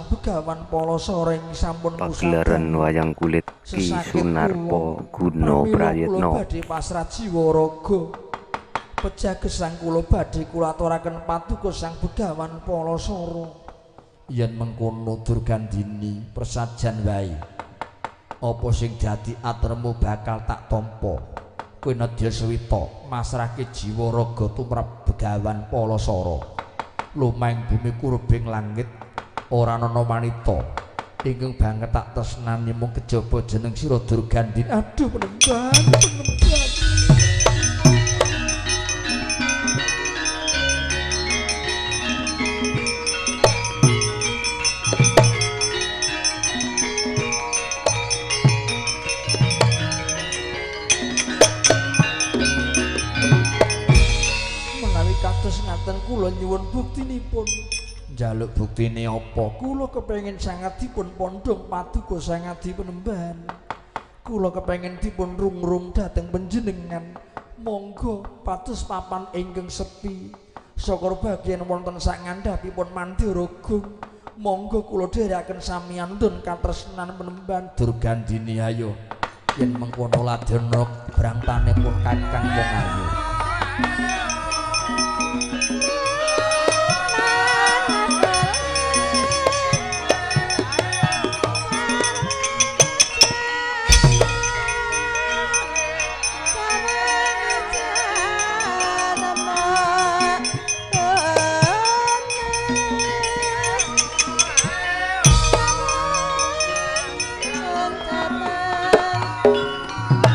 Begawan Palasara ing sampun pagelaran wayang kulit Ki Sunarpa Guna Prayitna badhe pasrah jiwa raga pejagesang kula badhe kula aturaken paduka Sang Begawan Palasara yen mengkono Durgandini persajan wae apa sing dadi atremu bakal tak tampa kowe nedya swita masrahke jiwa raga tumrap Begawan Palasara lumahing bumi kurbing langit ora ana wanita ingkang banget tak tresnani mung kejaba jeneng sira Durgandini. Aduh penemban menawi kados ngaten kula nyuwun buktinipun. Njaluk buktine apa? Kula kepengin sangat dipun pondhong paduka Sangadi Penemban. Kula kepengin dipun rungrung dhateng panjenengan. Monggo pados papan ingkang sepi. Saka bagian wonten sak ngandhapipun Mandira Agung. Monggo kula dherekaken samiyantun katresnan Penemban Durgandini ayo. Yen mengkono ladena brangtanipun Kakang wong ayu.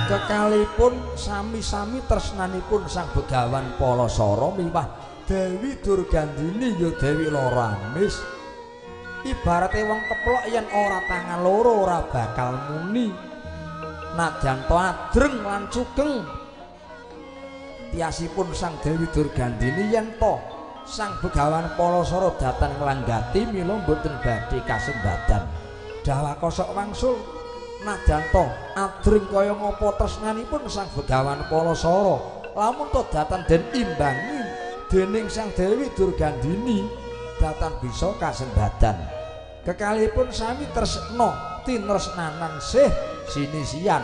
Kekalipun sami-sami tresnanipun Sang Begawan Palasara miwah Dewi Durgandini ya Dewi lara amis. Ibarate wong keplok yen ora tangan loro ora bakal muni. Nadyan to adreng lan sugeng tiasipun Sang Dewi Durgandini yen to Sang Begawan Palasara dhateng nglanggati mila mboten badhe kasembadan. Dawa kosok wangsul nadyan to adreng kaya ngapa tresnanipun Sang Begawan Palasara lamun to datan den imbangi dening Sang Dewi Durgandini datan bisa kasembadan. Kekalipun sami tresna tinresnanan sih sinisian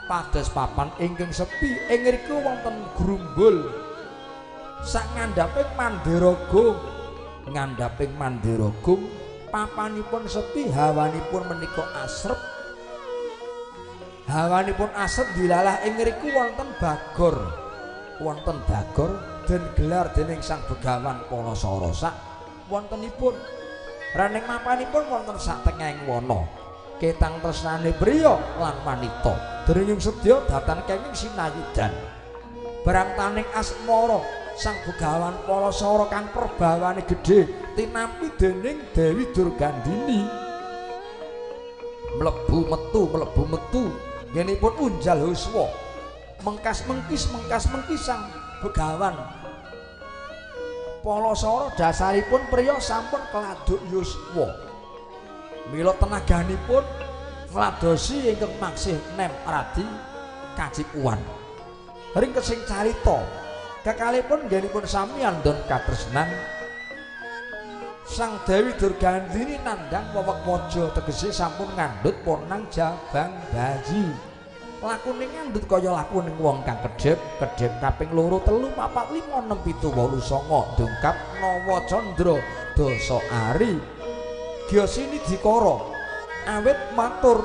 pados papan ingkang sepi ing ngriku wonten grumbul sak ngandhaping Mandira Agung. Ngandhaping Mandira Agung papanipun sepi hawanipun menika asrep. Hawanipun asep dilalah ing ngriku wonten bagor. Wonten bagor den gelar dening Sang Begawan Palasara sak wontenipun. Raning mapanipun wonten sak tengahing wana. Ketang tresnane priya lan wanita. Derenging sedya datan kenging sinayudan. Barang taning asmara Sang Begawan Palasara kang perbawane gedhe tinampi dening Dewi Durgandini. Mlebu metu yenipun unjal huswa mengkas mengkis Sang Begawan Palasara dasaripun priya sampun keladuk yuswa mila tenaganipun ngladosi ingkang maksih nem radi kacipuan ring kesing carita kekalipun yenipun sami andon katresnan Sang Dewi Durgandini nandhang wewek waja tegese sampun ngandhut ponang jabang bayi. Lakune ngandhut kaya lakuning wong kang kedhep kaping 2 3 4 5 6 7 8 9 dungkap nawa candra dasa ari. Gyasini dikara awit matur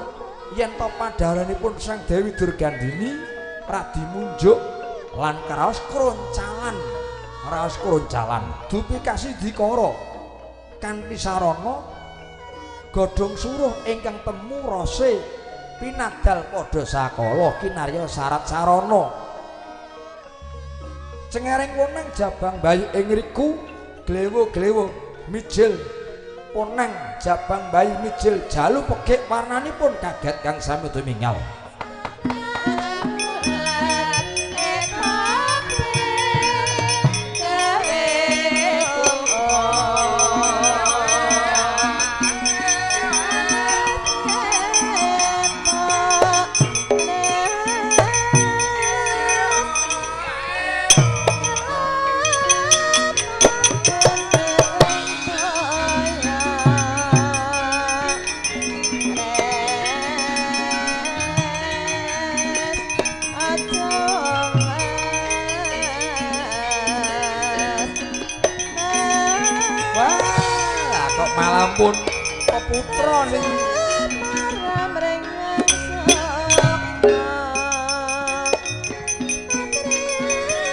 yen to padhalanipun Sang Dewi Durgandini radi munjuk lan karaos kroncalan dupi kasih dikara kanthi sarana godhong suruh ingkang temu rose pinadal padha sakala kinarya syarat sarana cengering wonang jabang bayi ing ngriku glewo-glewo mijil ponang jabang bayi mijil jalu pegik warnanipun kaget kang sami tumingal. ampun peputra niki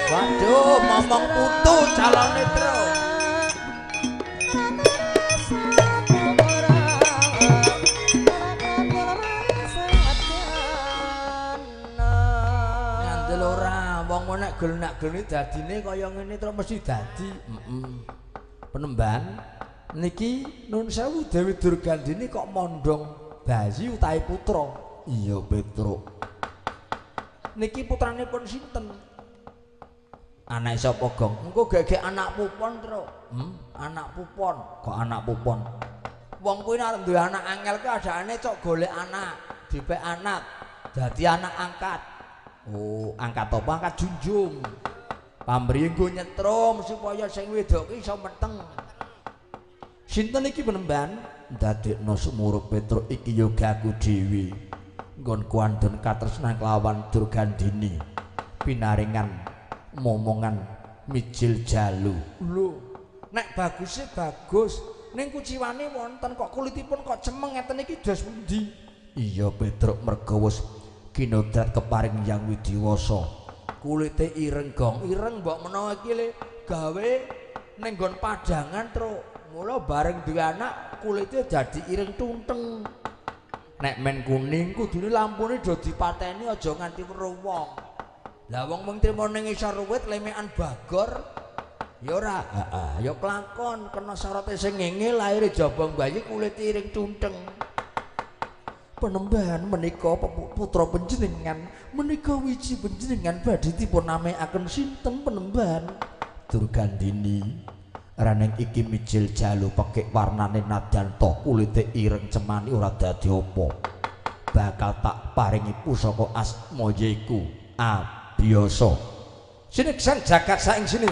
waduh momong putu calone tro ngandel ora wong nek gelnek-gelni dadine kaya ngene terus mesti dadi penemban niki nun sewu Dewi Durgandini kok mondong bayi utahe putra iya Petruk niki putranipun sinten anak sapa gong engko gegek anak pupon tro anak pupon kok anak pupon wong kuwi nek duwe anak angel ku adane cok golek anak dipek anak dadi anak angkat oh angkat apa angkat junjung pamrih nggo nyetrum supaya sing wedok ki iso meteng sinten iki penemban ndadekno sumurup Petruk iki yoga aku dhewe nggon kuandhen katresnan kelawan Durgandini pinaringan momongan mijil jalu lho nek baguse bagus ning kuciwane wonten kok kulitipun kok cemeng ngeten iki dos pundi iya Petruk merga wis kinodrat keparing Hyang Widiwasa kulite ireng gong ireng mbok menawa iki le gawe ning nggon padangan tro mula bareng duwe anak kulite dadi ireng tunteng nek men kuning kudune lampune do dipateni aja nganti weruh wong lah wong mung trimo ning isor ruwit lemekan bagor ya ora ya kelakon kena syarat sing ngenge laire jabang bayi kulite ireng tunteng penemban menika putra panjenengan menika wiji panjenengan badhe dipun namekaken sinten penemban Durgandini raneng iki mijil jalu pekek warnane nadyanto kulite ireng cemani ora dadi apa bakal tak paringi pusaka asma yaiku Abiyasa sineksan jagat saing sini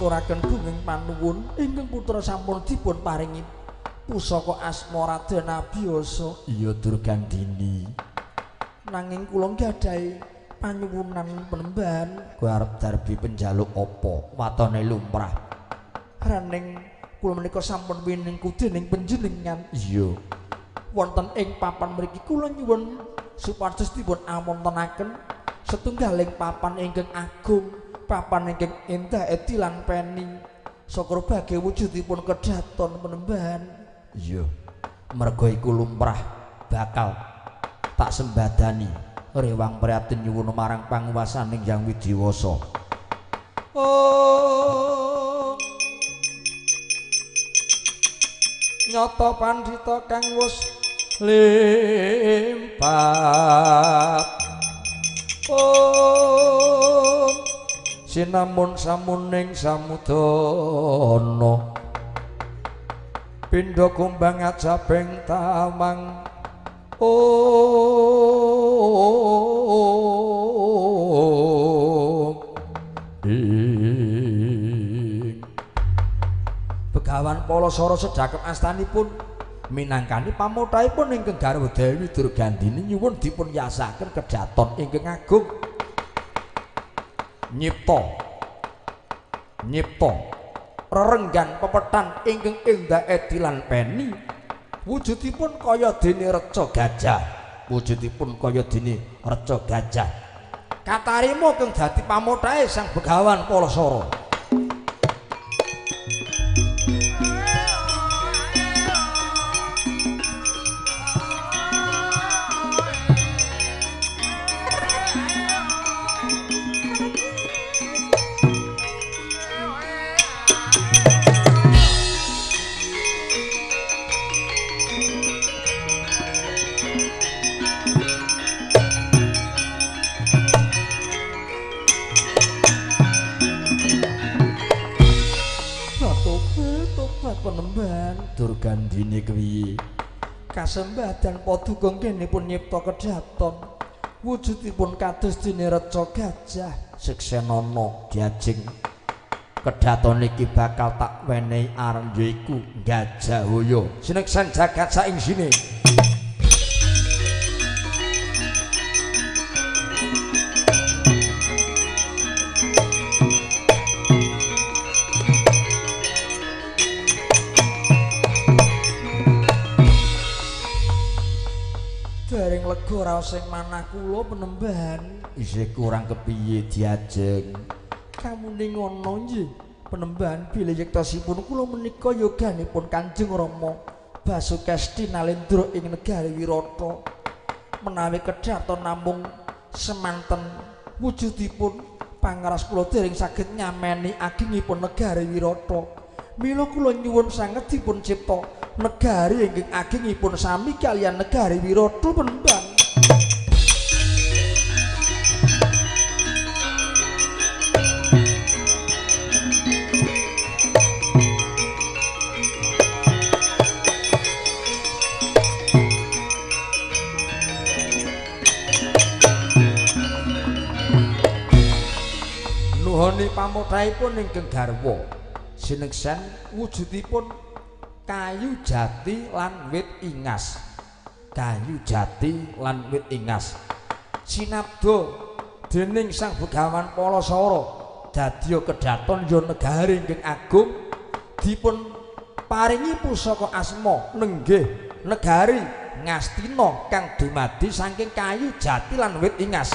ngaturaken gunging panuwun ingkang putra sampun dipun paringi pusaka asma Raden Abiyasa iya Durgandini nanging kula gadhahi panyuwunan penemban kowe arep darbi penjaluk apa watone lumrah raning kula menika sampun winengku dening panjenengan iya wonten ing papan mriki kula nyuwun supados dipun amontenaken setunggaling papan ingkang agung papan ingkang endah etilan peni sakra bage wujudipun kedaton penemban iya merga iku lumrah bakal tak sembadani rewang prihatin nyuwun marang panguwasaning Hyang Widiwasa oh nyata pandhita kang wis limpat oh sinamun samuning samudana pindha kumbang ajabeng tamang Begawan Palasara sedhakep astanipun minangkani pamothaipun ingkang garwa Dewi Durgandini nyuwun dipun yasaken kedaton ingkang agung nyipta rerenggan pepetan ingkang endah edilan peni wujudipun kaya dene reca gajah wujudipun kaya dene reca gajah katarima kang dadi pamothahe Sang Begawan Palasara penemban Durgandini kuwi kasembadan paduka kenipun nyipta kedaton wujudipun kados dene reca gajah Seksenana diajeng Kedaton iki bakal tak wenehi aran yaiku Gajahhoya sineksan jagat saing sine. Dereng lega raos sing manah kula Penemban. Isih kurang kepiye diajeng. Kamune ngono nggih Penemban bilih yektosipun kula menika yoganipun Kanjeng Rama Basukesti Nalendra ing negari Wirata. Menawi kedhaton namung semanten wujudipun pangaras kula dereng saged nyameni agengipun negari Wirata. Mila kula nyuwun sanget dipun cipta negari ingkang agengipun sami kaliyan negari Wirata Penemban. Nuhuni pamodhaipun ingkang garwa sineksan wujudipun kayu jati lan wit ingas. Kayu jati lan wit ingas sinabda dening Sang Begawan Palasara dadya kedhaton ya negari ingkang agung dipun paringi pusaka asma nenggih negari Ngastina kang dumadi saking kayu jati lan wit ingas.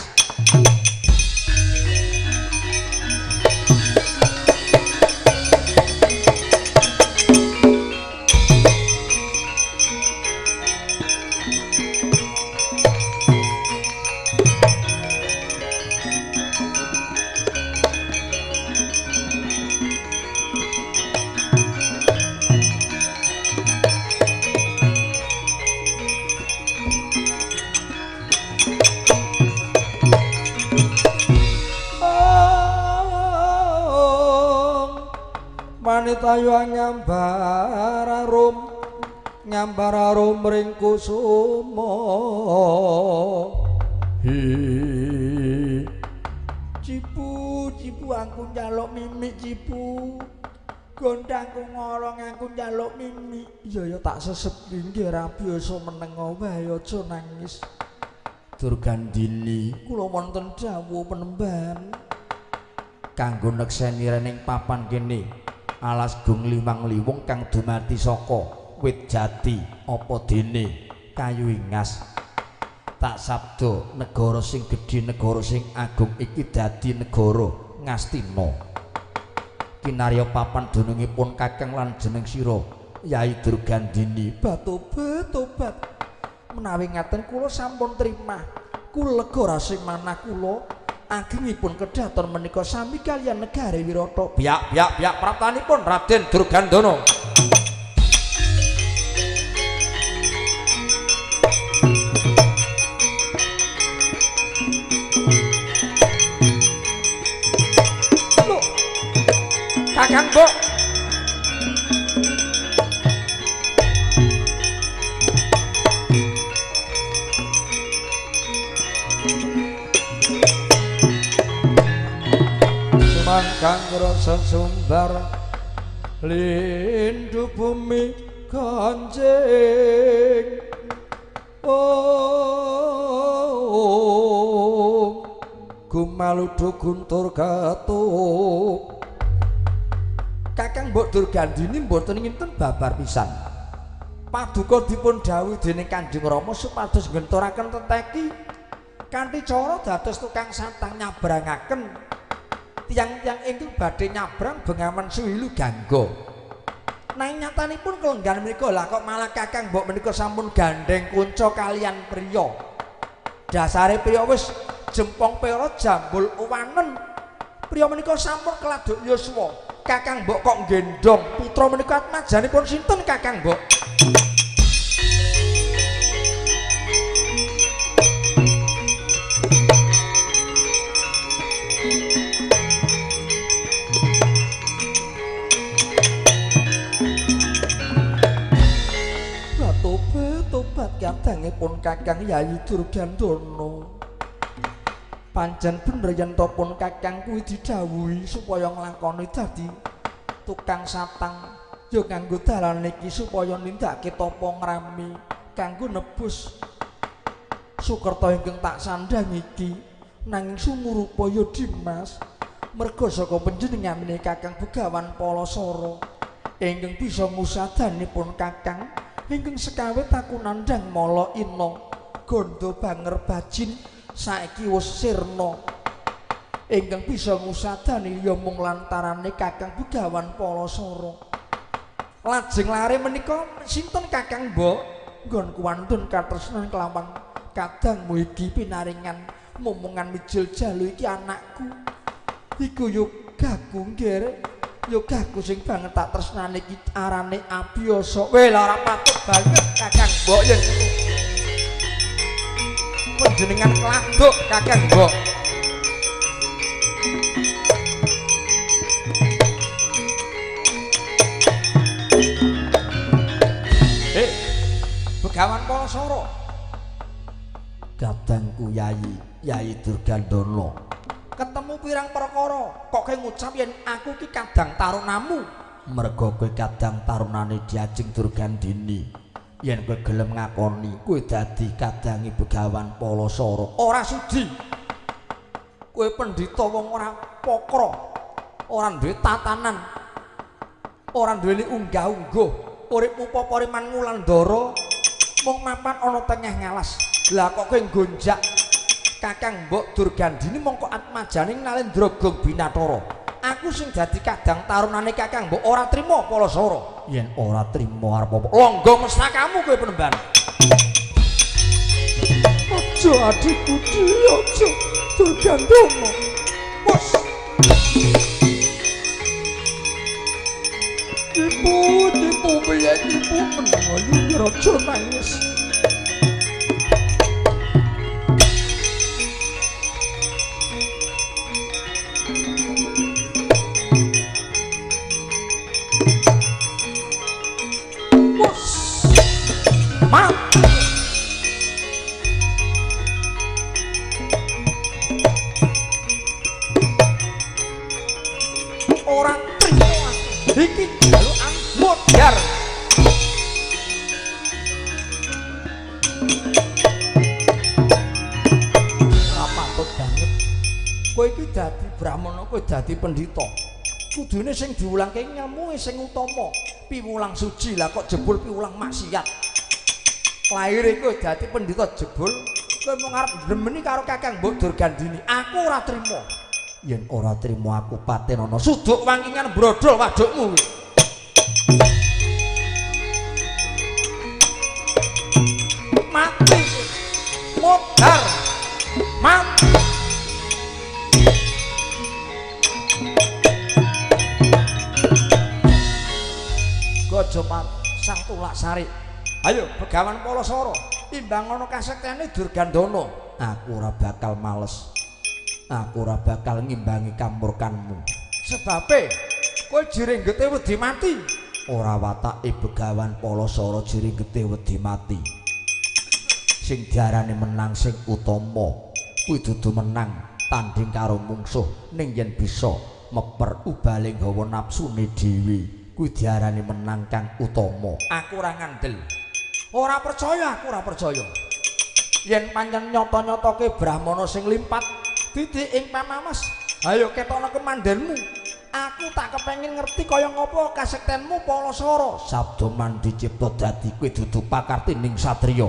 Tayo nyambar arum ring kusuma cipu aku njaluk mimik cipu gondangku ngorong aku njaluk mimik ya tak sesepi nggih ra biasa meneng wae aja nangis Durgandini kula wonten dawuh Penemban kanggo nekseni rening papan kene alas gung limang liwung kang dumati saka wit jati apa dene kayu ingas. Tak sabda negara sing gedhe negara sing agung iki dadi negara Ngastina. Kinarya papan dunungipun kakang lan jeneng sira Yai Durgandini. Tobat menawi ngaten kula sampun trimah. Kula lega rasih manah kula agengipun kedhaton menika sami kaliyan negari Wirata. Biak praptanipun Raden Durgandana. Lho, Kakang Mbok. Kang rasa sumbar lindu bumi kanjeng gumaludu guntur gatuk. Kakang Mbok Durgandini mboten nginten babar pisan paduka dipun dhawuhi dening Kanjeng Rama supados nggenturaken teteki kanthi cara dados tukang santang nyabrangaken tiang-tiang itu badhe nyabrang Bengawan Suwilu Gangga. Nanging nyatanipun kelenggan menika lah kok malah Kakang Mbok menika sampun gandeng kunca kalian priya. Dasare priya wis jempong pera jambul uwanen. Priya menika sampun keladuk yuswa. Kakang Mbok kok nggendong putra menika atmajanipun sinten Kakang Mbok? Tobat kadangipun Kakang Yayi Durgandana. Pancen bener yen to pun Kakang kuwi didhawuhi supaya nglakoni dadi tukang satang ya kanggo dalan iki supaya nindakake tapa ngrami kanggo nebus Sukerta ingkang tak sandhang iki nanging sumurupa ya Dimas merga saka panjenengane Kakang Begawan Palasara ingkang bisa ngusadanipun Kakang ingkang sekawit aku nandhang mala ina gondo banger bajin saiki wis sirna ingkang bisa ngusadani ya mung lantarane Kakang Begawan Palasara. Lajeng lare menika sinten Kakang Mbok? Nggon kuwantun katresnan kelawan kadangmu iki pinaringan momongan mijil jalu iki anakku. Iku yo gagu nggih. Yo gagu sing banget tak tresnani iki arane Abiyasa. Weh lha ora patut banget Kakang Mbok yen panjenengan kladuk Kakang Mbok. Begawan Palasara. Kadangku Yai Durgandana. Ketemu pirang perkara, kok kowe ngucap yen aku ki kadang tarunamu. Merga kowe kadang tarunane Diajeng Durgandini. Yen kowe gelem ngakoni kowe dadi kadangi Begawan Palasara, ora sudi. Kowe pendhita wong ora pokro, ora duwe tatanan, ora duweni unggah-ungguh, uripmu papariman ngulandara, mung mapan ana tengah ngalas. Lah kok kowe nggonjak Kakang Mbok Durgandini mongko atmajane Nalendra Gong Binathara. Aku sing dadi kadang tarunane Kakang Mbok ora trima Palasara. Yen ora trima arep apa? Longgo mestakamu kowe Penemban. Aja adikku aja Durgandana. Bos. Ibu biyen ibu menawa raja nangis. Orang trimo iki jalukan modar. Ora patut banget. Kowe iki dadi brahmana, kowe dadi pendhita. Kudune sing diulangke ngelmu sing utama. Piwulang suci lah kok jebul piwulang maksiat. Laire kowe dadi pendhita jebul kowe mung arep ndemeni karo Kakang Mbok Durgandini. Aku ora trima. Yen ora trima aku patenana suduk wangingan brodol wadukmu. Mati modar mati. Gojopat sang tulak sari. Ayo Begawan Palasara imbang ana kasektene Durgandana. Aku ora bakal males. Aku ora bakal ngimbangi kamurkanmu. Sebabe kowe jeringgete wedi mati. Ora watake Begawan Palasara jeringgete wedi mati. Sing diarani menang sing utama kuwi dudu menang tanding karo mungsuh ning yen bisa meper ubale nggawa napsune dhewe kuwi diarani menang kang utama. Aku ora ngandel. Ora percaya, aku ora percaya. Yen pancen nyata-nyatake brahmana sing limpat titik ing pamamas. Ayo ketokno kemandenmu. Aku tak kepengin ngerti kaya ngapa kasektenmu Palasara. Sabda man dicipta dadi kowe dudu pakartining satriya.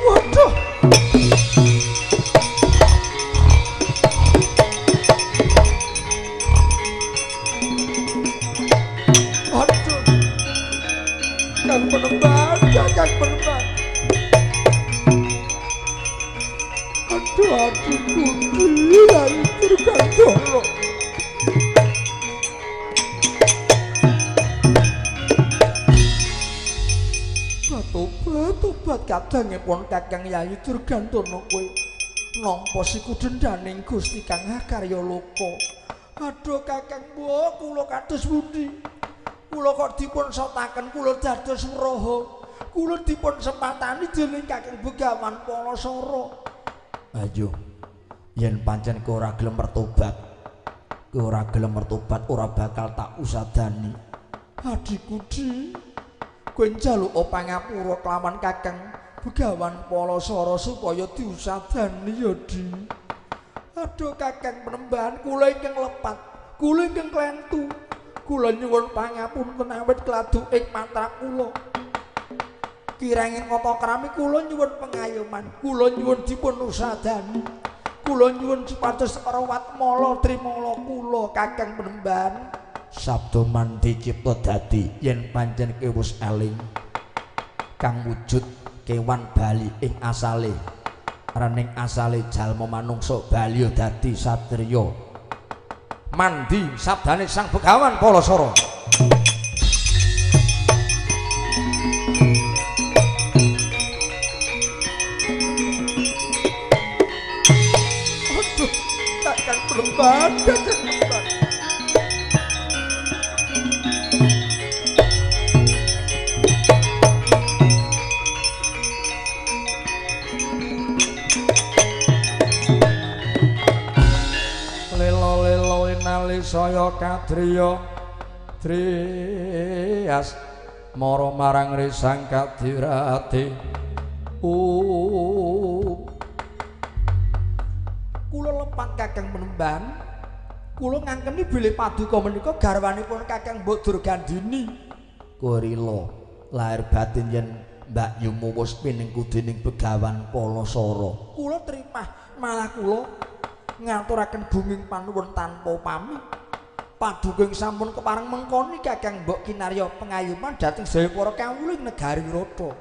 Waduh. Aduh. Kang Penemban, Kang Penemban. Aduh adikku Yai Durgandana. Tobat kadangipun Kakang Yai Durgandana kowe nampa siku dendhaning Gusti Kang Hakarya Loka. Aduh Kakang Mbok, kula kados pundi? Kula kok dipun sotaken kula dados wraha. kula dipun sempatani dening Kakang Begawan Palasara. Ayo, yen pancen kowe ora gelem mertobat, ora bakal tak usadani. Adikku Di, kowe njaluk pangapura kelawan Kakang Begawan Palasara supaya diusadani ya Di. Aduh Kakang Penembahan, kula ingkang lepat, kula ingkang klentu. Kula nyuwun pangapunten awit kladu ing matra kula. Kirangin ngapa krami kula nyuwun pengayoman, kula nyuwun dipun usadani. Kula nyuwun supados rawat mala trimala kula Kakang Penembahan. Sabda mandi cipta dadi yen pancen kowe wis eling kang wujud kewan bali ing asale. Rening asale jalma manungsa bali dadi satriya. Mandi sabdane Sang Begawan Palasara. Aduh, Kakang Penembahan, Kakang Penembahan. Saya kadriya Trias mara marang Risang Kadirati. Kula lepat Kakang Penembahan, kula ngangkeni bilih paduka menika garwanipun Kakang Mbok Durgandini. Kurila lahir batin yen Mbak Yumu wis pinengku dening Begawan Palasara. Kula trimah, malah kula ngaturaken bunging panuwun tanpa pamit. Paduka sampun kepareng mengkoni Kakang Mbok kinarya pengayuman dhateng sedaya para kawula ing negari Wirata.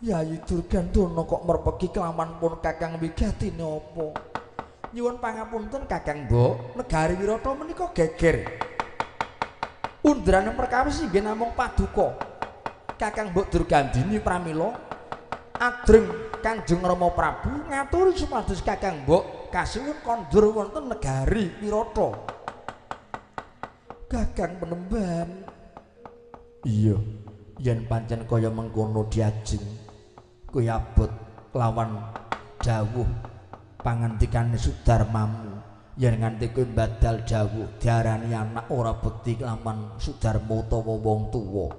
Yayi Durgandana kok merpegi kelawan pun Kakang wigatine apa? Nyuwun pangapunten Kakang Mbok, negari Wirata menika geger. Undraning perkawis inggih namung paduka Kakang Mbok Durgandini pramila ajeng Kanjeng Rama Prabu ngaturi supados Kakang Mbok kasuwun kondur wonten negari Wirata. Kakang Penembahan, iya yen pancen kaya mengkono diajeng kowe abot lawan dawuh pangandikane Sudarmamu. Yen nganti kowe badal dawuh diarani anak ora bekti lawan Sudarma utawa wong tuwa.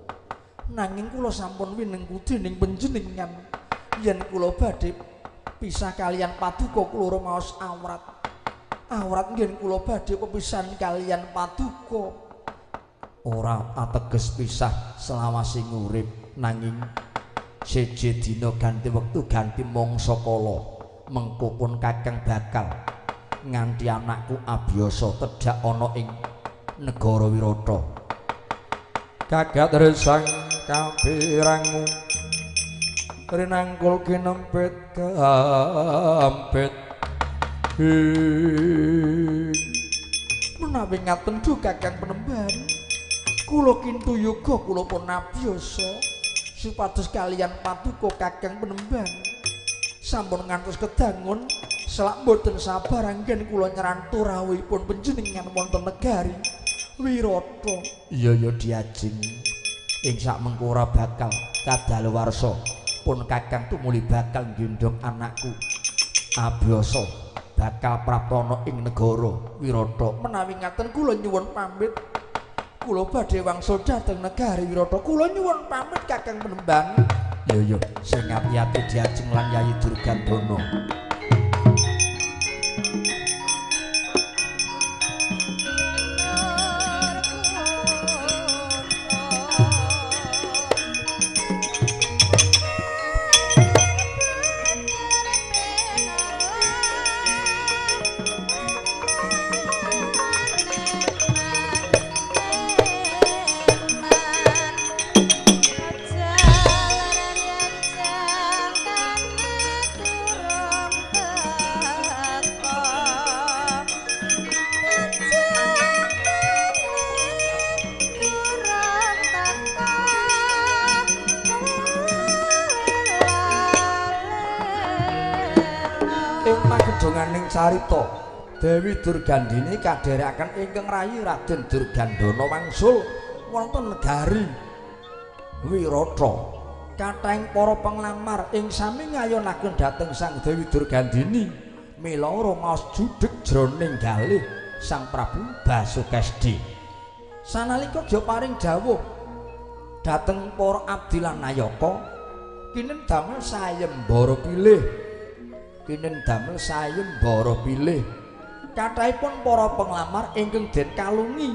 Nanging kula sampun winengku dening panjenengan yen kula badhe pisah kalian paduka kula maos awrat. Awrat nggih kula badhe pepisahan kalian paduka. Ora ateges pisah selawasing urip, nanging seje dina ganti wektu ganti mangsa kala. Mengko pun Kakang bakal nganti anakku Abiyasa tedhak ana ing negara Wirata. Gagat resang kapirangu rinangkul kinempit kampit. Menawi ngaten duh Kakang Penembahan, kula kintu yoga kula pun abiyasa supados kalian paduka Kakang Penembahan sampun ngantos kedangun selak boten sabar anggen kula nyerantu rawuhipun panjenengan wonten negari Wirata. Iya ya diajeng ing sakmengko ora bakal kadaluwarsa pun Kakang tumuli bakal nggendhong anakku Abiyasa bakal praptana ing negara Wirata. Menawi ngaten kula nyuwun pamit, kula badhe wangsul dhateng negari Wirata. Kula nyuwun pamit Kakang Penembahan. Ya sing ati-ati diajeng lan Yayi Durgandana. Donganing carita Dewi Durgandini kadherekaken ingkang rayi Raden Durgandana wangsul wonten negari Wirata kathahing para penglamar ing sami ngayonaken dhateng Sang Dewi Durgandini mila maos judheg jroning galih Sang Prabu Basukesti. Sanalika Gya paring dawuh dhateng para abdi lan nayaka kinen damel sayembara pilih. Kinen damel sayembara pilih. Kathahipun para penglamar ingkang den kalungi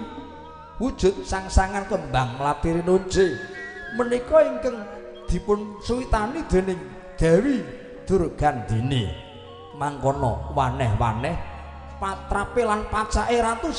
wujud sangsangan kembang mlathi rinunje menika ingkang dipun suwitani dening Dewi Durgandini. Mangkono waneh-waneh patrape lan pacake ratu